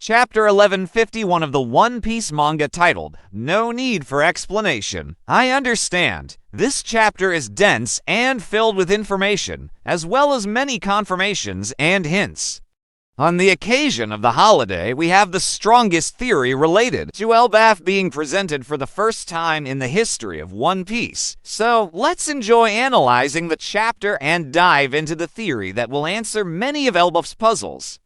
Chapter 1151 of the One Piece manga titled, No Need for Explanation. I understand. This chapter is dense and filled with information, as well as many confirmations and hints. On the occasion of the holiday, we have the strongest theory related to Elbaf being presented for the first time in the history of One Piece. So, let's enjoy analyzing the chapter and dive into the theory that will answer many of Elbaf's puzzles.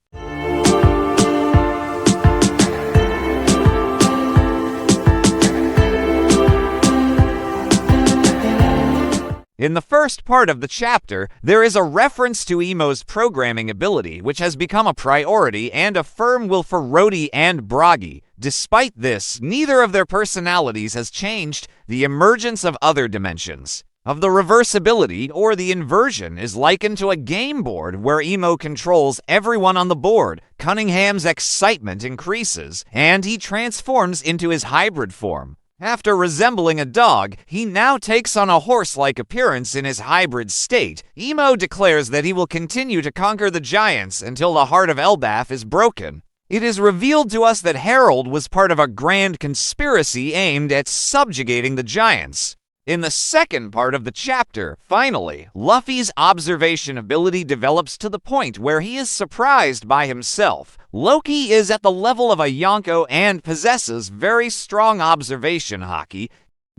In the first part of the chapter, there is a reference to Emo's programming ability, which has become a priority and a firm will for Rhodey and Bragi. Despite this, neither of their personalities has changed the emergence of other dimensions. Of the reversibility or the inversion is likened to a game board where Emo controls everyone on the board. Cunningham's excitement increases, and he transforms into his hybrid form. After resembling a dog, he now takes on a horse-like appearance in his hybrid state. Emo declares that he will continue to conquer the giants until the heart of Elbaf is broken. It is revealed to us that Harold was part of a grand conspiracy aimed at subjugating the giants. In the second part of the chapter, finally, Luffy's observation ability develops to the point where he is surprised by himself. Loki is at the level of a Yonko and possesses very strong observation haki.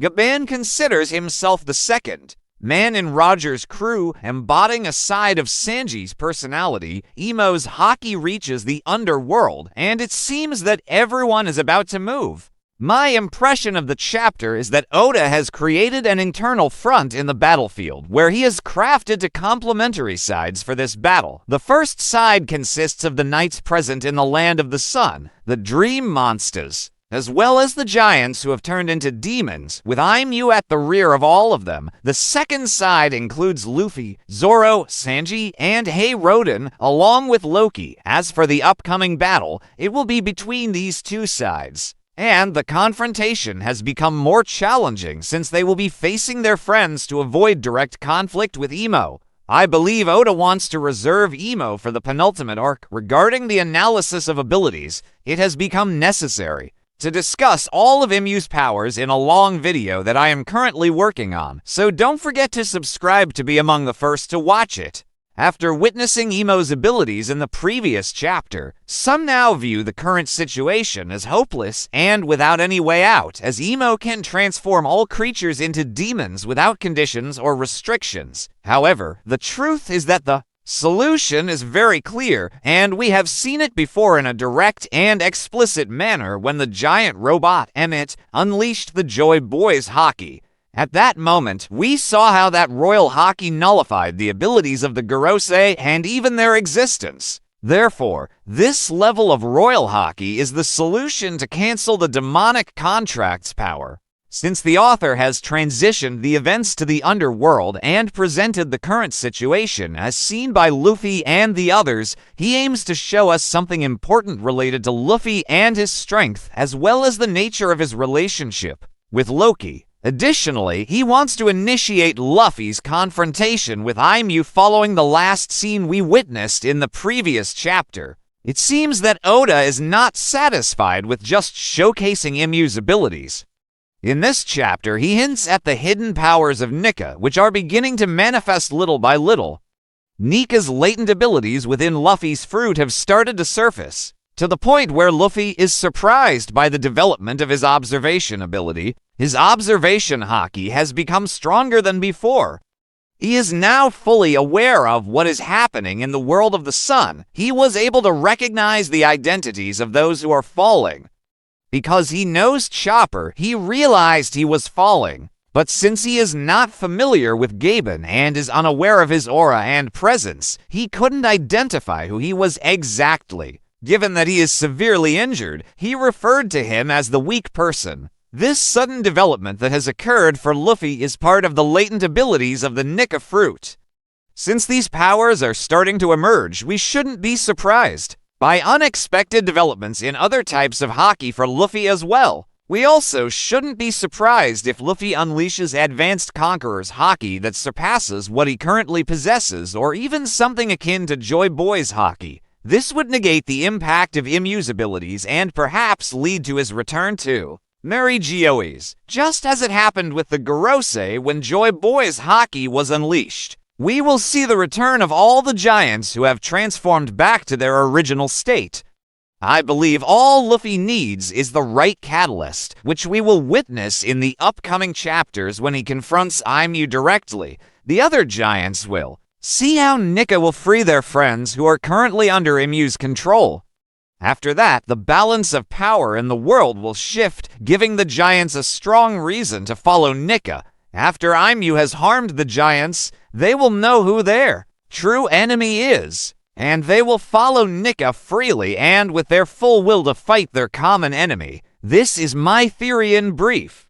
Gaban considers himself the second. Man in Roger's crew, embodying a side of Sanji's personality, Emo's haki reaches the underworld, and it seems that everyone is about to move. My impression of the chapter is that Oda has created an internal front in the battlefield, where he has crafted two complementary sides for this battle. The first side consists of the knights present in the Land of the Sun, the Dream Monsters, as well as the giants who have turned into demons, with Aimu at the rear of all of them. The second side includes Luffy, Zoro, Sanji, and Roden, along with Loki. As for the upcoming battle, it will be between these two sides. And the confrontation has become more challenging since they will be facing their friends to avoid direct conflict with Emo. I believe Oda wants to reserve Emo for the penultimate arc. Regarding the analysis of abilities, it has become necessary to discuss all of Emu's powers in a long video that I am currently working on, so don't forget to subscribe to be among the first to watch it. After witnessing Emo's abilities in the previous chapter, some now view the current situation as hopeless and without any way out, as Emo can transform all creatures into demons without conditions or restrictions. However, the truth is that the solution is very clear, and we have seen it before in a direct and explicit manner when the giant robot Emmett unleashed the Joy Boys haki. At that moment, we saw how that royal haki nullified the abilities of the Gorosei and even their existence. Therefore, this level of royal haki is the solution to cancel the demonic contract's power. Since the author has transitioned the events to the underworld and presented the current situation as seen by Luffy and the others, he aims to show us something important related to Luffy and his strength, as well as the nature of his relationship with Loki. Additionally, he wants to initiate Luffy's confrontation with Aimu following the last scene we witnessed in the previous chapter. It seems that Oda is not satisfied with just showcasing Emu's abilities. In this chapter, he hints at the hidden powers of Nika, which are beginning to manifest little by little. Nika's latent abilities within Luffy's fruit have started to surface, to the point where Luffy is surprised by the development of his observation ability. His observation haki has become stronger than before. He is now fully aware of what is happening in the world of the sun. He was able to recognize the identities of those who are falling. Because he knows Chopper, he realized he was falling. But since he is not familiar with Gaben and is unaware of his aura and presence, he couldn't identify who he was exactly. Given that he is severely injured, he referred to him as the weak person. This sudden development that has occurred for Luffy is part of the latent abilities of the Nika fruit. Since these powers are starting to emerge, we shouldn't be surprised by unexpected developments in other types of haki for Luffy as well. We also shouldn't be surprised if Luffy unleashes Advanced Conqueror's haki that surpasses what he currently possesses, or even something akin to Joy Boy's haki. This would negate the impact of Imu's abilities and perhaps lead to his return to Mary Gioes, just as it happened with the Gorosei when Joy Boy's Haki was unleashed. We will see the return of all the giants who have transformed back to their original state. I believe all Luffy needs is the right catalyst, which we will witness in the upcoming chapters when he confronts Imu directly. The other giants will. See how Nika will free their friends who are currently under Imu's control. After that, the balance of power in the world will shift, giving the giants a strong reason to follow Nika. After Imu has harmed the giants, they will know who their true enemy is, and they will follow Nika freely and with their full will to fight their common enemy. This is my theory in brief.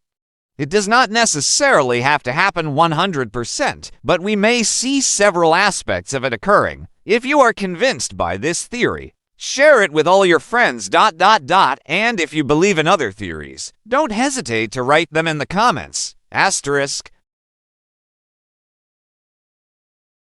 It does not necessarily have to happen 100%, but we may see several aspects of it occurring. If you are convinced by this theory, share it with all your friends. And if you believe in other theories, don't hesitate to write them in the comments. Asterisk.